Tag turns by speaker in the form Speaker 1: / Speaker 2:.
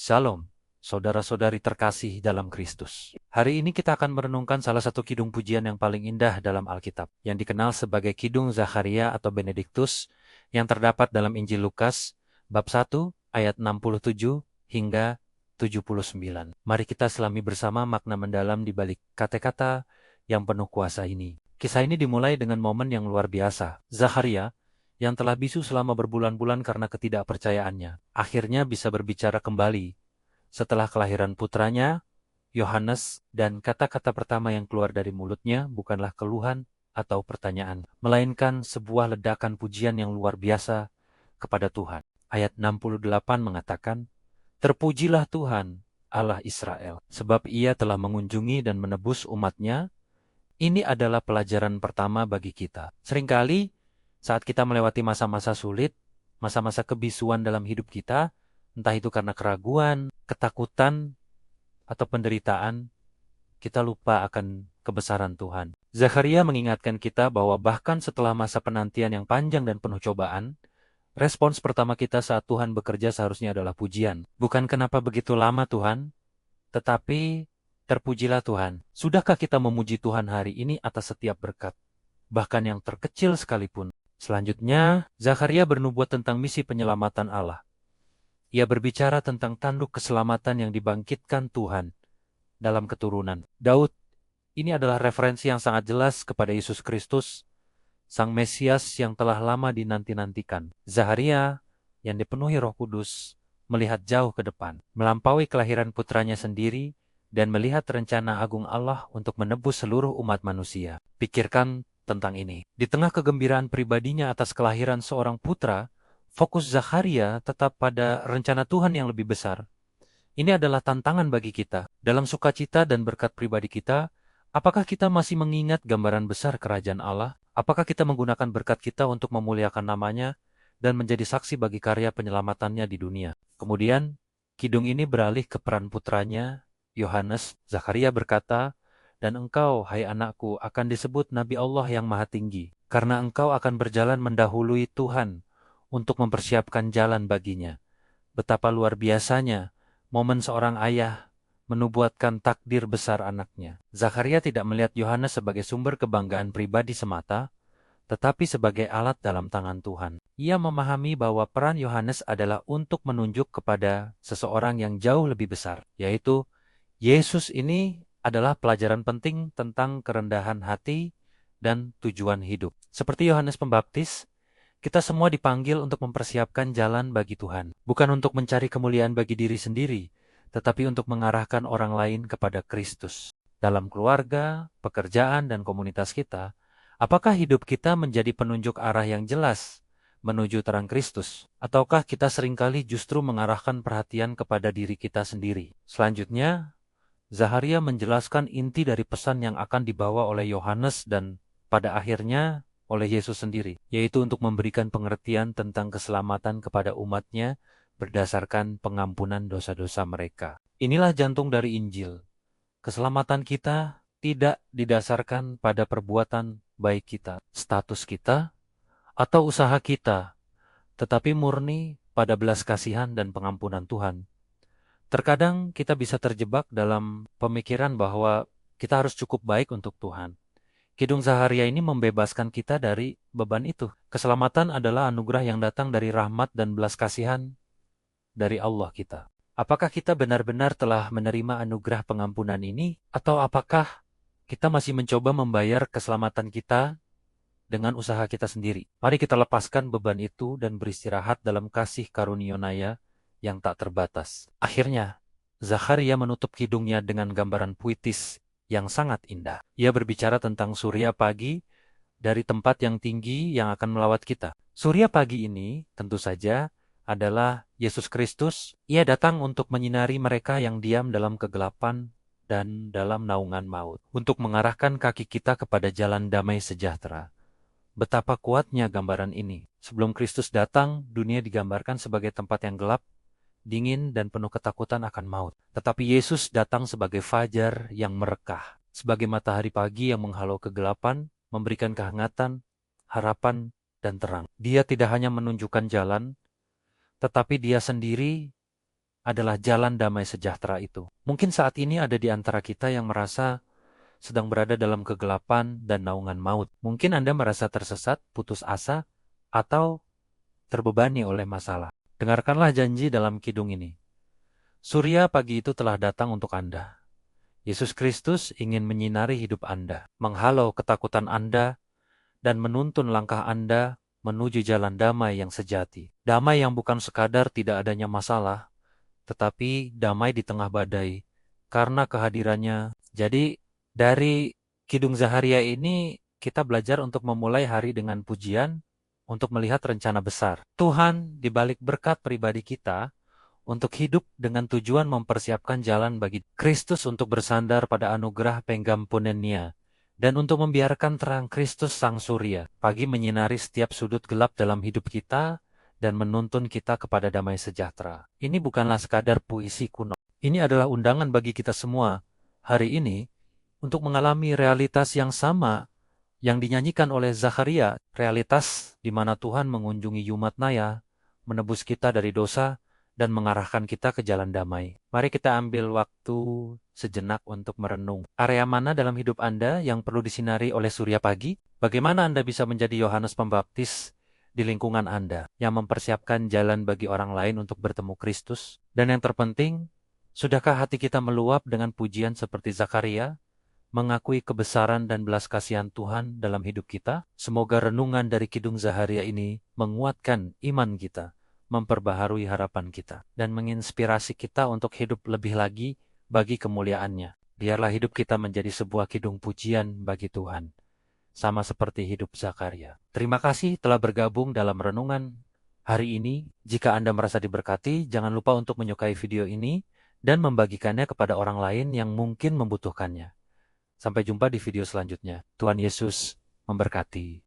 Speaker 1: Shalom, saudara-saudari terkasih dalam Kristus. Hari ini kita akan merenungkan salah satu kidung pujian yang paling indah dalam Alkitab, yang dikenal sebagai Kidung Zakharia atau Benediktus, yang terdapat dalam Injil Lukas, bab 1, ayat 67 hingga 79. Mari kita selami bersama makna mendalam di balik kata-kata yang penuh kuasa ini. Kisah ini dimulai dengan momen yang luar biasa. Zakharia, yang telah bisu selama berbulan-bulan karena ketidakpercayaannya, akhirnya bisa berbicara kembali setelah kelahiran putranya, Yohanes, dan kata-kata pertama yang keluar dari mulutnya bukanlah keluhan atau pertanyaan, melainkan sebuah ledakan pujian yang luar biasa kepada Tuhan. Ayat 68 mengatakan, "Terpujilah Tuhan, Allah Israel, sebab ia telah mengunjungi dan menebus umatnya." Ini adalah pelajaran pertama bagi kita. Seringkali saat kita melewati masa-masa sulit, masa-masa kebisuan dalam hidup kita, entah itu karena keraguan, ketakutan, atau penderitaan, kita lupa akan kebesaran Tuhan. Zakharia mengingatkan kita bahwa bahkan setelah masa penantian yang panjang dan penuh cobaan, respons pertama kita saat Tuhan bekerja seharusnya adalah pujian. Bukan kenapa begitu lama Tuhan, tetapi terpujilah Tuhan. Sudahkah kita memuji Tuhan hari ini atas setiap berkat, bahkan yang terkecil sekalipun? Selanjutnya, Zakharia bernubuat tentang misi penyelamatan Allah. Ia berbicara tentang tanduk keselamatan yang dibangkitkan Tuhan dalam keturunan Daud. Ini adalah referensi yang sangat jelas kepada Yesus Kristus, Sang Mesias yang telah lama dinanti-nantikan. Zakharia yang dipenuhi Roh Kudus melihat jauh ke depan, melampaui kelahiran putranya sendiri, dan melihat rencana agung Allah untuk menebus seluruh umat manusia. Pikirkan tentang ini. Di tengah kegembiraan pribadinya atas kelahiran seorang putra, fokus Zakharia tetap pada rencana Tuhan yang lebih besar. Ini adalah tantangan bagi kita. Dalam sukacita dan berkat pribadi kita, apakah kita masih mengingat gambaran besar kerajaan Allah? Apakah kita menggunakan berkat kita untuk memuliakan namanya dan menjadi saksi bagi karya penyelamatannya di dunia? Kemudian, kidung ini beralih ke peran putranya, Yohanes. Zakharia berkata, "Dan engkau, hai anakku, akan disebut Nabi Allah yang Maha Tinggi, karena engkau akan berjalan mendahului Tuhan untuk mempersiapkan jalan baginya." Betapa luar biasanya momen seorang ayah menubuatkan takdir besar anaknya. Zakharia tidak melihat Yohanes sebagai sumber kebanggaan pribadi semata, tetapi sebagai alat dalam tangan Tuhan. Ia memahami bahwa peran Yohanes adalah untuk menunjuk kepada seseorang yang jauh lebih besar, yaitu Yesus. Ini adalah pelajaran penting tentang kerendahan hati dan tujuan hidup. Seperti Yohanes Pembaptis, kita semua dipanggil untuk mempersiapkan jalan bagi Tuhan. Bukan untuk mencari kemuliaan bagi diri sendiri, tetapi untuk mengarahkan orang lain kepada Kristus. Dalam keluarga, pekerjaan, dan komunitas kita, apakah hidup kita menjadi penunjuk arah yang jelas menuju terang Kristus? Ataukah kita seringkali justru mengarahkan perhatian kepada diri kita sendiri? Selanjutnya, Zakharia menjelaskan inti dari pesan yang akan dibawa oleh Yohanes dan pada akhirnya oleh Yesus sendiri, yaitu untuk memberikan pengertian tentang keselamatan kepada umatnya berdasarkan pengampunan dosa-dosa mereka. Inilah jantung dari Injil. Keselamatan kita tidak didasarkan pada perbuatan baik kita, status kita, atau usaha kita, tetapi murni pada belas kasihan dan pengampunan Tuhan. Terkadang kita bisa terjebak dalam pemikiran bahwa kita harus cukup baik untuk Tuhan. Kidung Zakharia ini membebaskan kita dari beban itu. Keselamatan adalah anugerah yang datang dari rahmat dan belas kasihan dari Allah kita. Apakah kita benar-benar telah menerima anugerah pengampunan ini? Atau apakah kita masih mencoba membayar keselamatan kita dengan usaha kita sendiri? Mari kita lepaskan beban itu dan beristirahat dalam kasih karunia yang tak terbatas. Akhirnya, Zakharia menutup kidungnya dengan gambaran puitis yang sangat indah. Ia berbicara tentang surya pagi dari tempat yang tinggi yang akan melawat kita. Surya pagi ini tentu saja adalah Yesus Kristus. Ia datang untuk menyinari mereka yang diam dalam kegelapan dan dalam naungan maut, untuk mengarahkan kaki kita kepada jalan damai sejahtera. Betapa kuatnya gambaran ini. Sebelum Kristus datang, dunia digambarkan sebagai tempat yang gelap, dingin, dan penuh ketakutan akan maut. Tetapi Yesus datang sebagai fajar yang merekah, sebagai matahari pagi yang menghalau kegelapan, memberikan kehangatan, harapan, dan terang. Dia tidak hanya menunjukkan jalan, tetapi dia sendiri adalah jalan damai sejahtera itu. Mungkin saat ini ada di antara kita yang merasa sedang berada dalam kegelapan dan naungan maut. Mungkin Anda merasa tersesat, putus asa, atau terbebani oleh masalah. Dengarkanlah janji dalam kidung ini. Surya pagi itu telah datang untuk Anda. Yesus Kristus ingin menyinari hidup Anda, menghalau ketakutan Anda, dan menuntun langkah Anda menuju jalan damai yang sejati. Damai yang bukan sekadar tidak adanya masalah, tetapi damai di tengah badai, karena kehadirannya. Jadi, dari Kidung Zaharia ini, kita belajar untuk memulai hari dengan pujian, untuk melihat rencana besar. Tuhan di balik berkat pribadi kita, untuk hidup dengan tujuan mempersiapkan jalan bagi Kristus untuk bersandar pada anugerah penggampunannya, dan untuk membiarkan terang Kristus Sang Surya pagi menyinari setiap sudut gelap dalam hidup kita dan menuntun kita kepada damai sejahtera. Ini bukanlah sekadar puisi kuno. Ini adalah undangan bagi kita semua hari ini untuk mengalami realitas yang sama yang dinyanyikan oleh Zakharia, realitas di mana Tuhan mengunjungi Yumat Naya, menebus kita dari dosa, dan mengarahkan kita ke jalan damai. Mari kita ambil waktu sejenak untuk merenung. Area mana dalam hidup Anda yang perlu disinari oleh surya pagi? Bagaimana Anda bisa menjadi Yohanes Pembaptis di lingkungan Anda yang mempersiapkan jalan bagi orang lain untuk bertemu Kristus? Dan yang terpenting, sudahkah hati kita meluap dengan pujian seperti Zakharia, mengakui kebesaran dan belas kasihan Tuhan dalam hidup kita? Semoga renungan dari Kidung Zaharia ini menguatkan iman kita, memperbaharui harapan kita, dan menginspirasi kita untuk hidup lebih lagi bagi kemuliaan-Nya. Biarlah hidup kita menjadi sebuah kidung pujian bagi Tuhan, sama seperti hidup Zakharia. Terima kasih telah bergabung dalam renungan hari ini. Jika Anda merasa diberkati, jangan lupa untuk menyukai video ini dan membagikannya kepada orang lain yang mungkin membutuhkannya. Sampai jumpa di video selanjutnya. Tuhan Yesus memberkati.